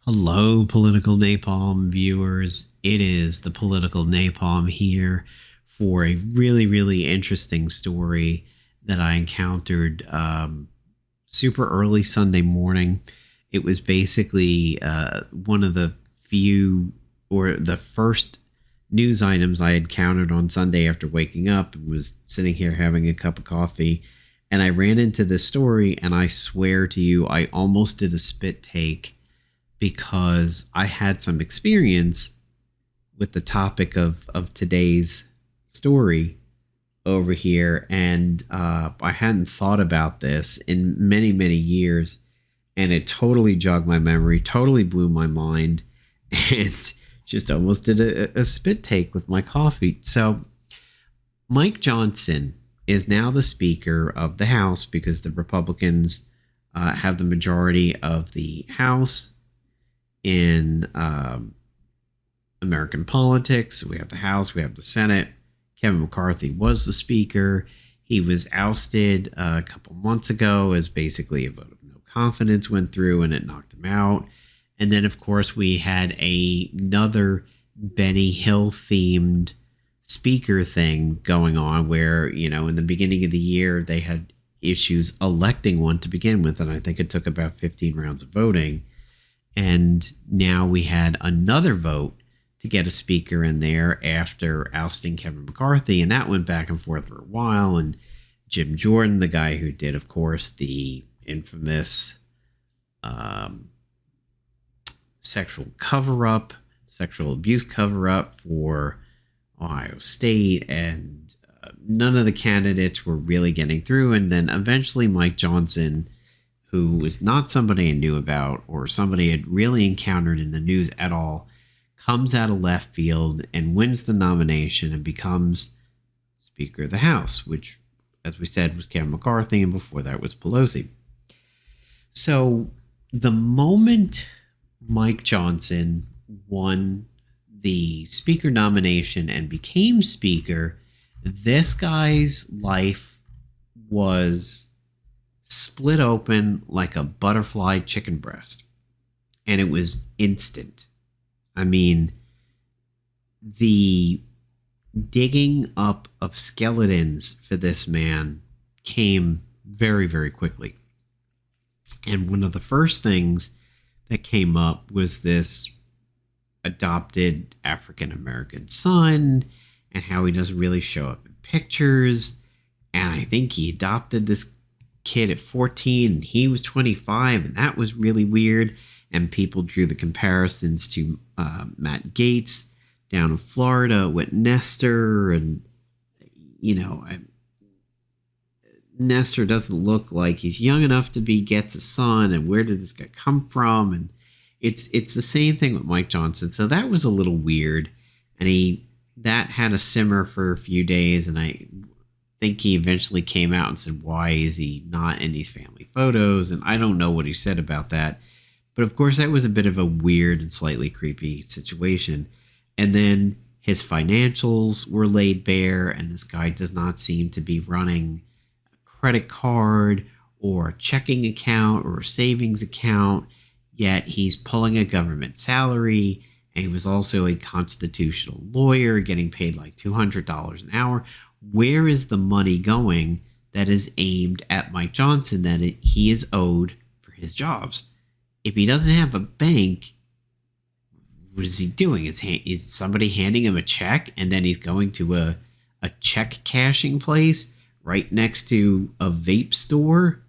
Hello, political napalm viewers. It is the political napalm here for a really interesting story that I encountered super early Sunday morning. It was basically one of the few or the first news items I had countered on Sunday after waking up and was sitting here having a cup of coffee. And I ran into this story, and I swear to you, I almost did a spit take because I had some experience with the topic of today's story over here. And I hadn't thought about this in many years. And it totally jogged my memory, totally blew my mind, and just almost did a spit take with my coffee. So, Mike Johnson is now the Speaker of the House because the Republicans have the majority of the House in American politics. We have the House, we have the Senate. Kevin McCarthy was the Speaker. He was ousted a couple months ago as basically a vote of no confidence went through and it knocked him out. And then, of course, we had another Benny Hill themed speaker thing going on where, in the beginning of the year, they had issues electing one to begin with. And I think it took about 15 rounds of voting. And now we had another vote to get a speaker in there after ousting Kevin McCarthy. And that went back and forth for a while. And Jim Jordan, the guy who did, of course, the infamous sexual abuse cover up for Ohio State. And none of the candidates were really getting through. And then eventually Mike Johnson, who was not somebody I knew about or somebody I'd really encountered in the news at all, comes out of left field and wins the nomination and becomes Speaker of the House, which, as we said, was Kevin McCarthy, and before that was Pelosi. So the moment Mike Johnson won the Speaker nomination and became Speaker, this guy's life was split open like a butterfly chicken breast. And it was instant. I mean, the digging up of skeletons for this man came very quickly. And one of the first things that came up was this adopted African American son and how he doesn't really show up in pictures. And I think he adopted this kid at 14 and he was 25, and that was really weird. And people drew the comparisons to Matt Gaetz down in Florida with Nestor, and Nestor doesn't look like he's young enough to be Gaetz's a son, and where did this guy come from? And it's the same thing with Mike Johnson. So that was a little weird, and that had a simmer for a few days, and I think he eventually came out and said, why is he not in these family photos? And I don't know what he said about that. But of course, that was a bit of a weird and slightly creepy situation. And then his financials were laid bare, and this guy does not seem to be running a credit card or a checking account or a savings account, yet he's pulling a government salary, and he was also a constitutional lawyer getting paid like $200 an hour. Where is the money going that is aimed at Mike Johnson that he is owed for his jobs? If he doesn't have a bank, what is he doing? Is somebody handing him a check, and then he's going to a check cashing place right next to a vape store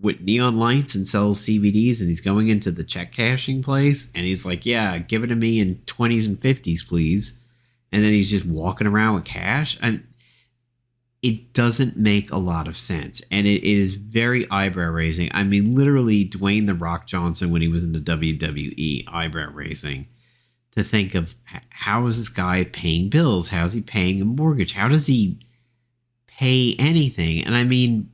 with neon lights and sells CBDs, and he's going into the check cashing place and he's like, yeah, give it to me in 20s and 50s, please. And then he's just walking around with cash. And it doesn't make a lot of sense. And it is very eyebrow raising. I mean, literally Dwayne The Rock Johnson, when he was in the WWE, eyebrow raising to think of how is this guy paying bills? How's he paying a mortgage? How does he pay anything? And I mean,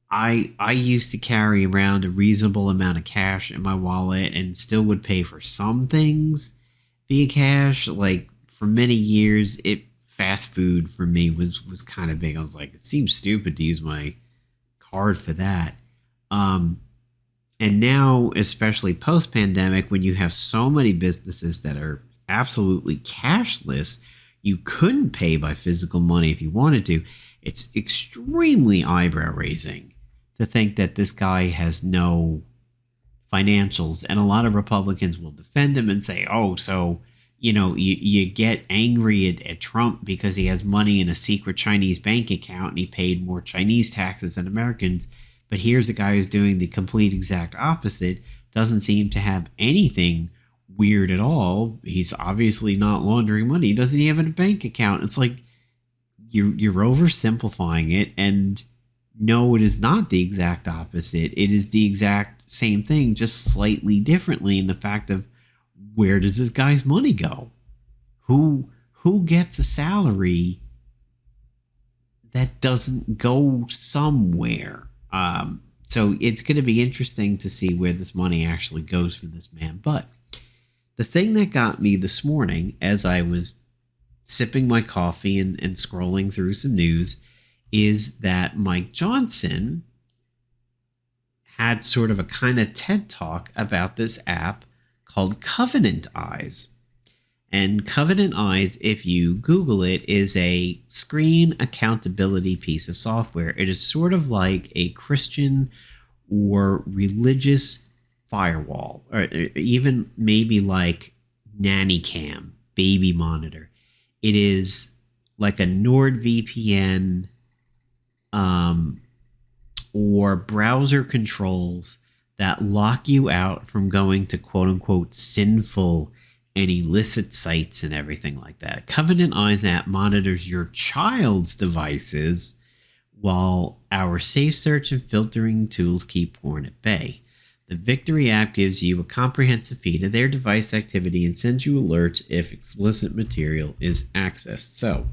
I used to carry around a reasonable amount of cash in my wallet and still would pay for some things via cash. Like for many years, fast food for me was kind of big. I was like, it seems stupid to use my card for that. And And now, especially post pandemic, when you have so many businesses that are absolutely cashless, you couldn't pay by physical money if you wanted to. It's extremely eyebrow raising to think that this guy has no financials. And a lot of Republicans will defend him and say, oh, so, you get angry at Trump because he has money in a secret Chinese bank account and he paid more Chinese taxes than Americans. But here's a guy who's doing the complete exact opposite, doesn't seem to have anything weird at all. He's obviously not laundering money. He doesn't even have a bank account. It's like you're oversimplifying it. And no, it is not the exact opposite. It is the exact same thing, just slightly differently in the fact of where does this guy's money go? Who gets a salary that doesn't go somewhere? So it's going to be interesting to see where this money actually goes for this man. But the thing that got me this morning as I was sipping my coffee and scrolling through some news is that Mike Johnson had sort of a kind of TED talk about this app called Covenant Eyes. And Covenant Eyes, if you Google it, is a screen accountability piece of software. It is sort of like a Christian or religious firewall, or even maybe like nanny cam, baby monitor. It is like a NordVPN or browser controls that lock you out from going to quote unquote sinful and illicit sites and everything like that. Covenant Eyes app monitors your child's devices while our safe search and filtering tools keep porn at bay. The Victory app gives you a comprehensive feed of their device activity and sends you alerts if explicit material is accessed. So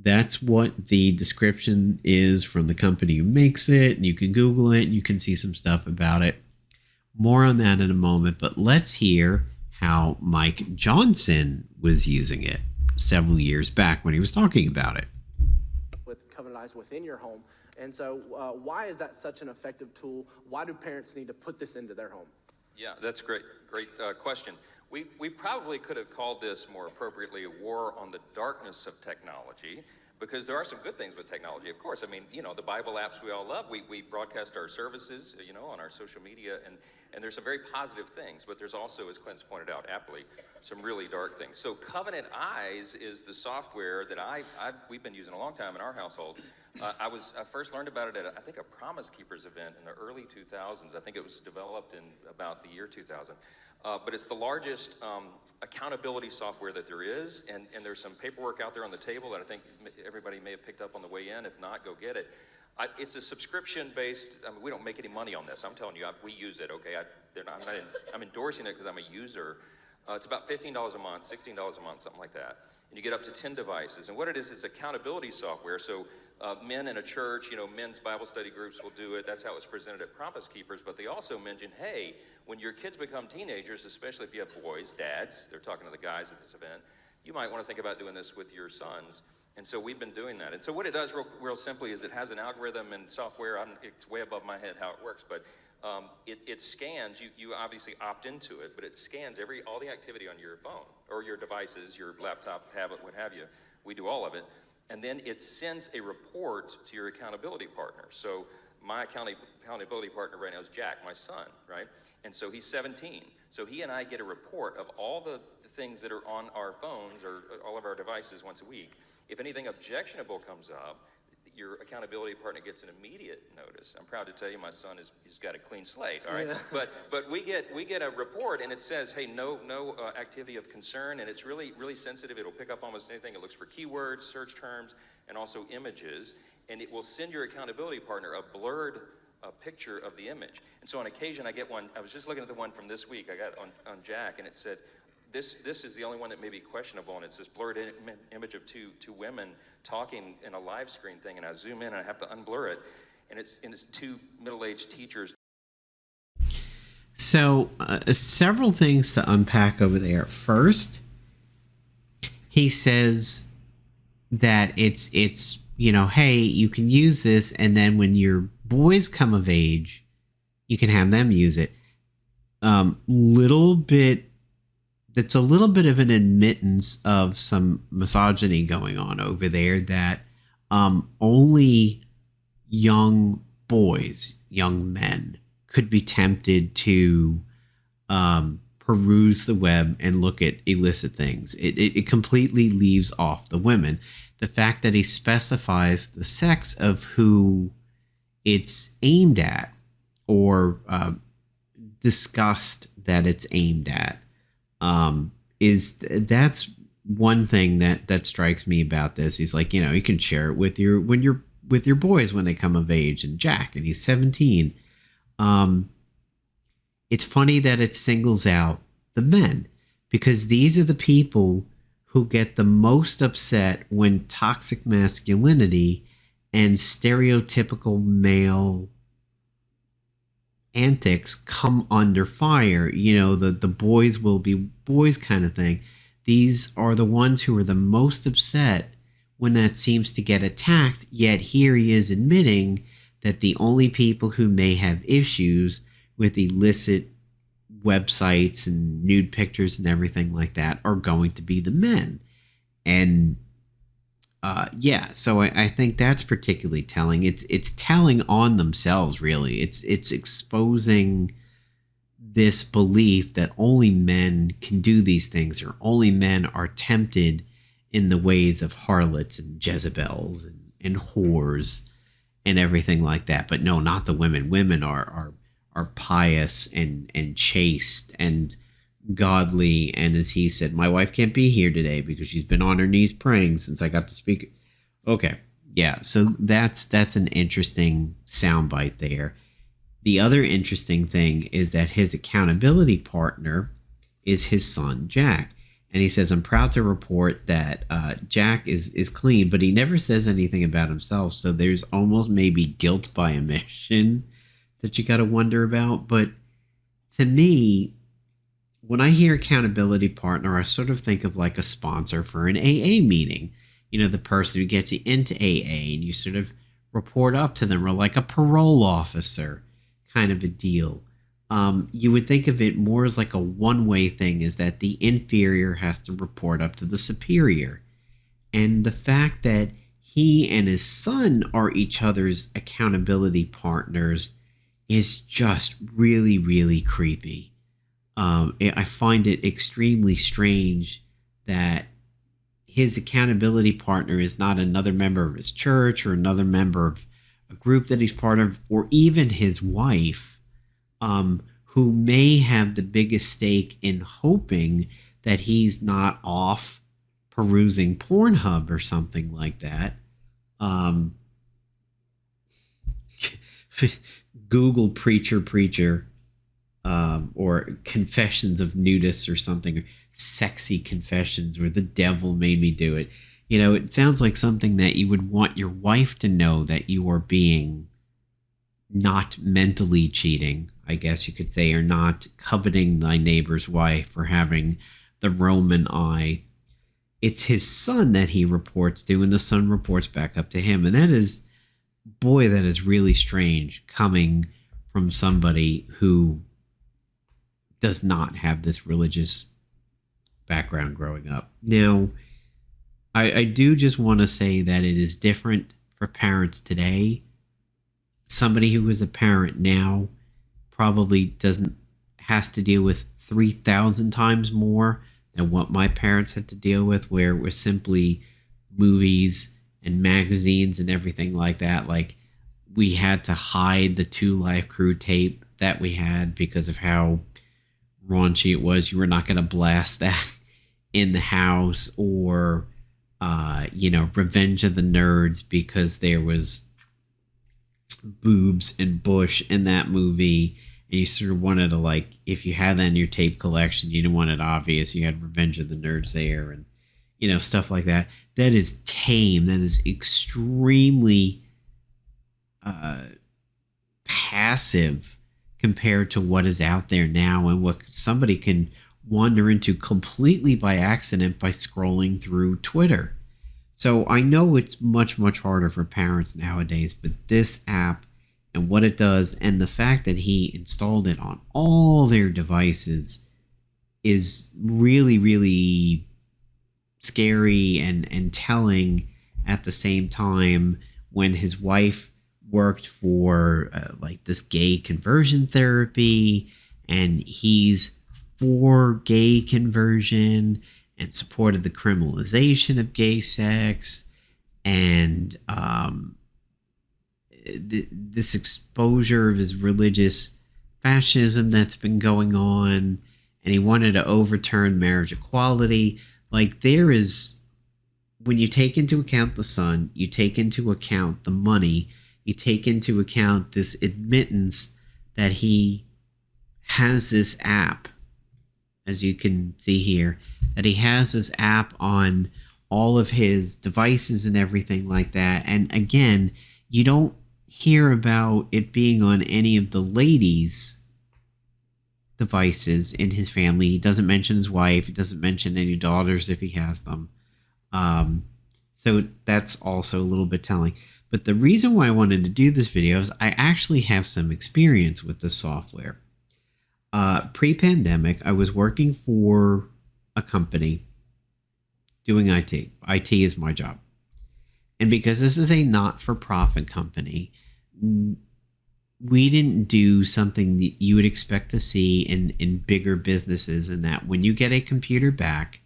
that's what the description is from the company who makes it. And you can Google it and you can see some stuff about it. More on that in a moment, but let's hear how Mike Johnson was using it several years back when he was talking about it. With Covenant Eyes within your home. And so why is that such an effective tool? Why do parents need to put this into their home? Yeah, that's great question. We probably could have called this more appropriately a war on the darkness of technology, because there are some good things with technology, of course. I mean, the Bible apps we all love. We broadcast our services, on our social media, and there's some very positive things, but there's also, as Clint's pointed out aptly, some really dark things. So Covenant Eyes is the software that we've been using a long time in our household. I first learned about it at, I think, a Promise Keepers event in the early 2000s. I think it was developed in about the year 2000. But it's the largest accountability software that there is, and there's some paperwork out there on the table that I think everybody may have picked up on the way in. If not, go get it. It's a subscription-based. I mean, we don't make any money on this. I'm telling you, we use it. Okay, I'm endorsing it because I'm a user. It's about $15 a month, $16 a month, something like that. And you get up to 10 devices. And what it is, it's accountability software. So men in a church, men's Bible study groups will do it. That's how it's presented at Promise Keepers. But they also mention, hey, when your kids become teenagers, especially if you have boys, dads, they're talking to the guys at this event, you might want to think about doing this with your sons. And so we've been doing that. And so what it does real simply is it has an algorithm and software. It's way above my head how it works, but it scans. You obviously opt into it, but it scans all the activity on your phone or your devices, your laptop, tablet, what have you. We do all of it. And then it sends a report to your accountability partner. So my accountability partner right now is Jack, my son, right? And so he's 17. So he and I get a report of all the things that are on our phones or all of our devices once a week. If anything objectionable comes up, your accountability partner gets an immediate notice. I'm proud to tell you my son he's got a clean slate, all right? Yeah. But we get a report and it says, hey, no activity of concern, and it's really, really sensitive. It'll pick up almost anything. It looks for keywords, search terms, and also images, and it will send your accountability partner a blurred picture of the image. And so on occasion I get one. I was just looking at the one from this week I got on Jack, and it said, This is the only one that may be questionable, and it's this blurred image of two women talking in a live screen thing, and I zoom in and I have to unblur it, and it's two middle-aged teachers. So several things to unpack over there. First, he says that it's hey, you can use this, and then when your boys come of age, You can have them use it. Little bit That's a little bit of an admittance of some misogyny going on over there, that only young boys, young men, could be tempted to peruse the web and look at illicit things. It completely leaves off the women. The fact that he specifies the sex of who it's aimed at, or discussed that it's aimed at, that's one thing that strikes me about this. He's like, you can share it with your boys when they come of age. And Jack, and he's 17. It's funny that it singles out the men, because these are the people who get the most upset when toxic masculinity and stereotypical male antics come under fire. The boys will be boys kind of thing. These are the ones who are the most upset when that seems to get attacked, yet here he is admitting that the only people who may have issues with illicit websites and nude pictures and everything like that are going to be the men. And so I think that's particularly telling. It's telling on themselves, really. It's exposing this belief that only men can do these things, or only men are tempted in the ways of harlots and Jezebels and whores and everything like that. But no, not the women. Women are pious and chaste and godly. And as he said, my wife can't be here today because she's been on her knees praying since I got to speak. Okay. Yeah. So that's an interesting soundbite there. The other interesting thing is that his accountability partner is his son, Jack. And he says, I'm proud to report that Jack is clean, but he never says anything about himself. So there's almost maybe guilt by omission that you got to wonder about. But to me, when I hear accountability partner, I sort of think of like a sponsor for an AA meeting. The person who gets you into AA, and you sort of report up to them, or like a parole officer kind of a deal. You would think of it more as like a one-way thing, is that the inferior has to report up to the superior. And the fact that he and his son are each other's accountability partners is just really, really creepy. I find it extremely strange that his accountability partner is not another member of his church, or another member of a group that he's part of, or even his wife, who may have the biggest stake in hoping that he's not off perusing Pornhub or something like that. Google preacher, or confessions of nudists or something, or sexy confessions, or the devil made me do it. It sounds like something that you would want your wife to know, that you are being not mentally cheating, I guess you could say, or not coveting thy neighbor's wife, or having the Roman eye. It's his son that he reports to, and the son reports back up to him. And that is really strange, coming from somebody who does not have this religious background growing up. Now, I do just want to say that it is different for parents today. Somebody who is a parent now probably has to deal with 3,000 times more than what my parents had to deal with, where it was simply movies and magazines and everything like that. Like, we had to hide the 2 Live Crew tape that we had because of how raunchy it was. You were not going to blast that in the house, or Revenge of the Nerds, because there was boobs and bush in that movie, and you sort of wanted to, like, if you had that in your tape collection, you didn't want it obvious. You had Revenge of the Nerds there, and stuff like that. That is tame. That is extremely passive compared to what is out there now, and what somebody can wander into completely by accident by scrolling through Twitter. So I know it's much, much harder for parents nowadays, but this app and what it does, and the fact that he installed it on all their devices is really, really scary and telling at the same time. When his wife worked for like this gay conversion therapy, and he's for gay conversion and supported the criminalization of gay sex, and this exposure of his religious fascism that's been going on, and he wanted to overturn marriage equality. Like, there is, when you take into account the son, you take into account the money, you take into account this admittance that he has this app, as you can see here, that he has this app on all of his devices and everything like that. And again, you don't hear about it being on any of the ladies' devices in his family. He doesn't mention his wife. He doesn't mention any daughters if he has them. So that's also a little bit telling. But the reason why I wanted to do this video is I actually have some experience with this software. Pre-pandemic, I was working for a company doing IT. IT is my job. And because this is a not-for-profit company, we didn't do something that you would expect to see in bigger businesses, in that when you get a computer back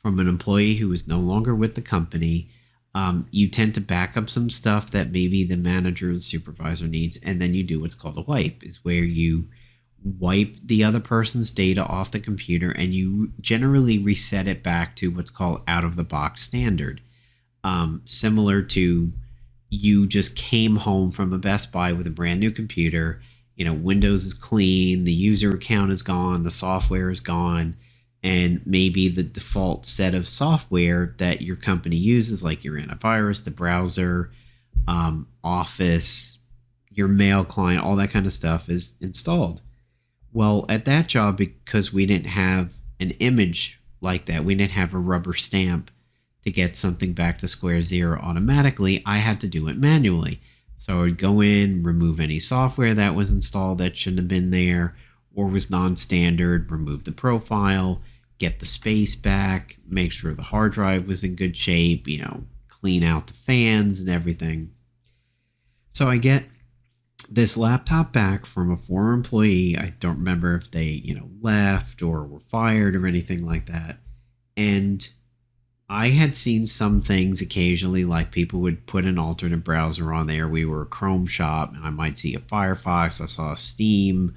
from an employee who is no longer with the company, you tend to back up some stuff that maybe the manager or the supervisor needs, and then you do what's called a wipe, is where you wipe the other person's data off the computer, and you generally reset it back to what's called out-of-the-box standard. Similar to, you just came home from a Best Buy with a brand new computer, Windows is clean, the user account is gone, the software is gone, and maybe the default set of software that your company uses, like your antivirus, the browser, Office, your mail client, all that kind of stuff is installed. Well, at that job, because we didn't have an image like that, we didn't have a rubber stamp to get something back to square zero automatically, I had to do it manually. So I would go in, remove any software that was installed that shouldn't have been there or was non-standard, remove the profile, get the space back, make sure the hard drive was in good shape, clean out the fans and everything. So I get this laptop back from a former employee. I don't remember if they, left or were fired or anything like that. And I had seen some things occasionally, like people would put an alternate browser on there. We were a Chrome shop, and I might see a Firefox. I saw a Steam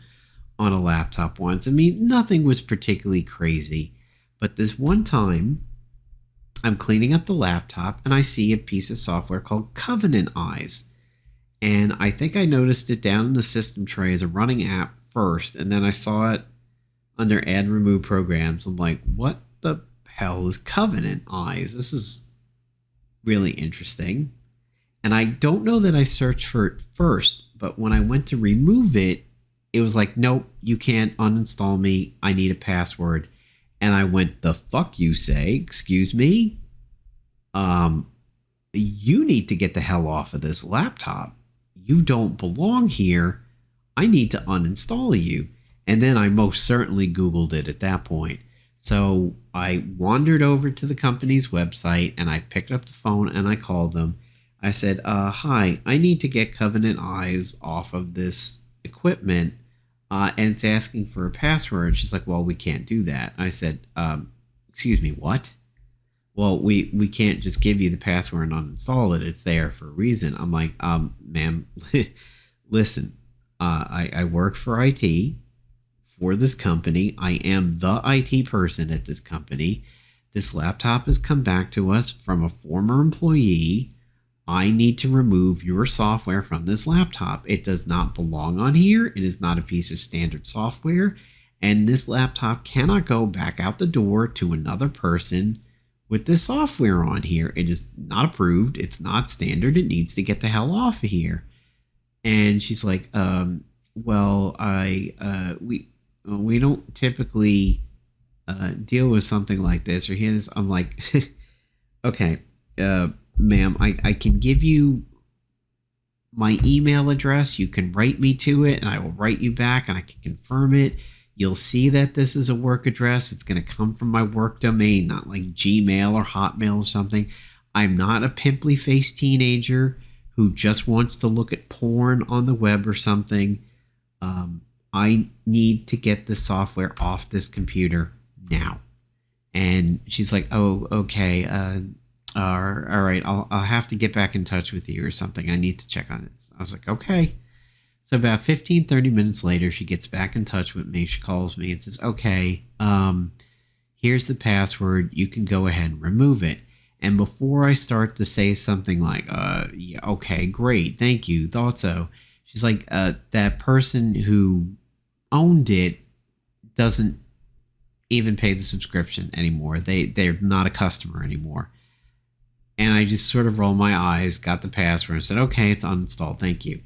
on a laptop once. I mean, nothing was particularly crazy. But this one time, I'm cleaning up the laptop, and I see a piece of software called Covenant Eyes. And I think I noticed it down in the system tray as a running app first, and then I saw it under Add Remove Programs. I'm like, what the hell is Covenant Eyes? This is really interesting. And I don't know that I searched for it first, but when I went to remove it, it was like, nope, you can't uninstall me. I need a password. And I went, the fuck you say? Excuse me? You need to get the hell off of this laptop. You don't belong here. I need to uninstall you. And then I most certainly Googled it at that point. So I wandered over to the company's website, and I picked up the phone and I called them. I said, hi, I need to get Covenant Eyes off of this equipment, and it's asking for a password. She's like, well, we can't do that. I said, excuse me, what? Well, we can't just give you the password and uninstall it. It's there for a reason. I'm like, ma'am, listen, I work for IT for this company. I am the IT person at this company. This laptop has come back to us from a former employee. I need to remove your software from this laptop. It does not belong on here. It is not a piece of standard software. And this laptop cannot go back out the door to another person with this software on here. It is not approved. It's not standard. It needs to get the hell off of here. And she's like, well, we don't typically deal with something like this or hear this. I'm like, okay, ma'am, I can give you my email address. You can write me to it and I will write you back and I can confirm it. You'll see that this is a work address. It's going to come from my work domain, not like Gmail or Hotmail or something. I'm not a pimply faced teenager who just wants to look at porn on the web or something. I need to get the software off this computer now. And she's like, oh, okay. All right. I'll have to get back in touch with you or something. I need to check on it. I was like, okay. So about 15, 30 minutes later, she gets back in touch with me. She calls me and says, okay, here's the password. You can go ahead and remove it. And before I start to say something like, yeah, okay, great. Thank you. Thought so. She's like, that person who owned it doesn't even pay the subscription anymore. They're not a customer anymore. And I just sort of rolled my eyes, got the password and said, okay, it's uninstalled. Thank you.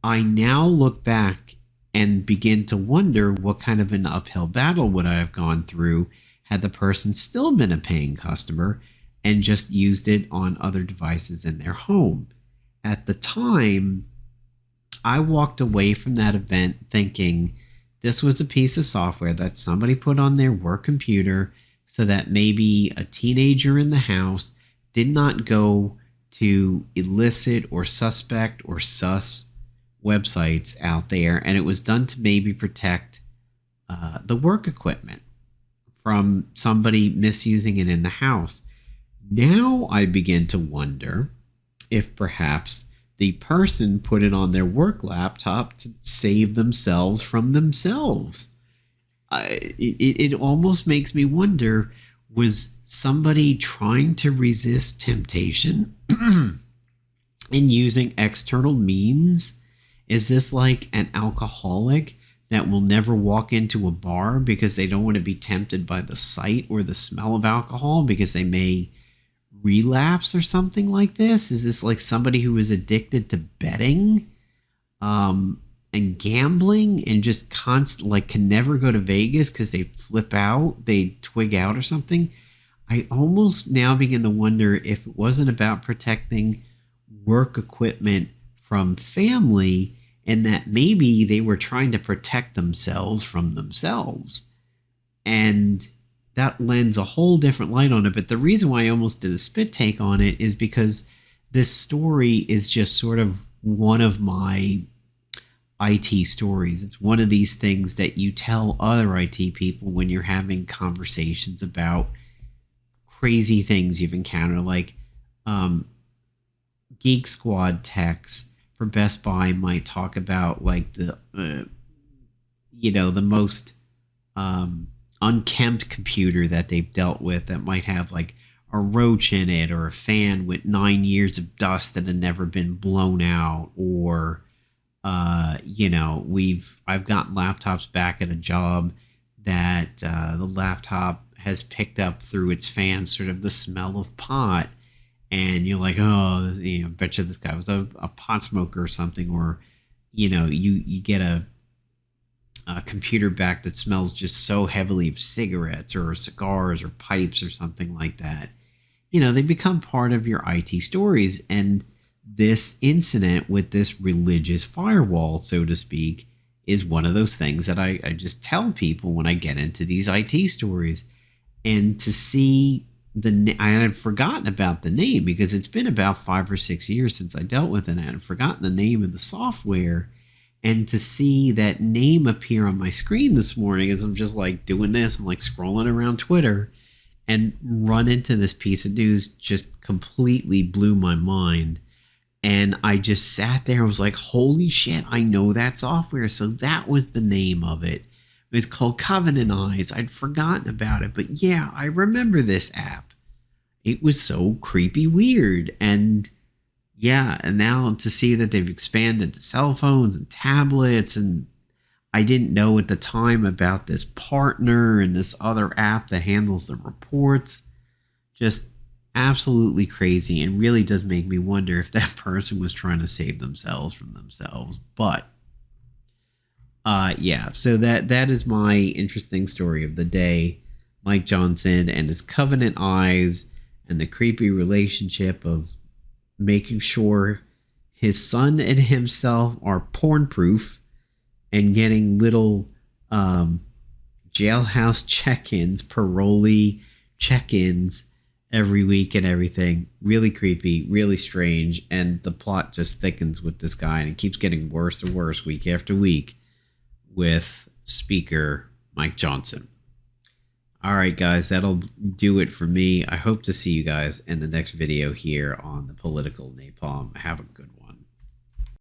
I now look back and begin to wonder what kind of an uphill battle would I have gone through had the person still been a paying customer and just used it on other devices in their home. At the time, I walked away from that event thinking this was a piece of software that somebody put on their work computer so that maybe a teenager in the house did not go to illicit or suspect or sus websites out there, and it was done to maybe protect the work equipment from somebody misusing it in the house. Now I begin to wonder if perhaps the person put it on their work laptop to save themselves from themselves. It almost makes me wonder, was somebody trying to resist temptation and using external means? Is this like an alcoholic that will never walk into a bar because they don't want to be tempted by the sight or the smell of alcohol because they may relapse or something like this? Is this like somebody who is addicted to betting and gambling and just like can never go to Vegas because they flip out, they twig out or something? I almost now begin to wonder if it wasn't about protecting work equipment from family and that maybe they were trying to protect themselves from themselves. And that lends a whole different light on it. But the reason why I almost did a spit take on it is because this story is just sort of one of my IT stories. It's one of these things that you tell other IT people when you're having conversations about crazy things you've encountered, like Geek Squad techs for Best Buy might talk about like the the most unkempt computer that they've dealt with that might have like a roach in it or a fan with 9 years of dust that had never been blown out, or I've gotten laptops back at a job that the laptop has picked up through its fan sort of the smell of pot, and you're like, oh, bet you this guy was a pot smoker or something, or you get a computer back that smells just so heavily of cigarettes or cigars or pipes or something like that. They become part of your IT stories. And this incident with this religious firewall, so to speak, is one of those things that I just tell people when I get into these IT stories. And to see I had forgotten about the name because it's been about 5 or 6 years since I dealt with it. I had forgotten the name of the software. And to see that name appear on my screen this morning as I'm just like doing this and like scrolling around Twitter and run into this piece of news just completely blew my mind. And I just sat there and was like, holy shit, I know that software. So that was the name of it. It was called Covenant Eyes. I'd forgotten about it, but yeah, I remember this app. It was so creepy weird. And yeah, and now to see that they've expanded to cell phones and tablets, and I didn't know at the time about this partner and this other app that handles the reports. Just absolutely crazy, and really does make me wonder if that person was trying to save themselves from themselves. But so that is my interesting story of the day. Mike Johnson and his Covenant Eyes and the creepy relationship of making sure His son and himself are porn proof and getting little jailhouse check-ins, parolee check-ins every week and everything. Really creepy, really strange, and the plot just thickens with this guy, and it keeps getting worse and worse week after week with Speaker Mike Johnson. All right, guys, that'll do it for me. I hope to see you guys in the next video here on the Political Napalm. Have a good one.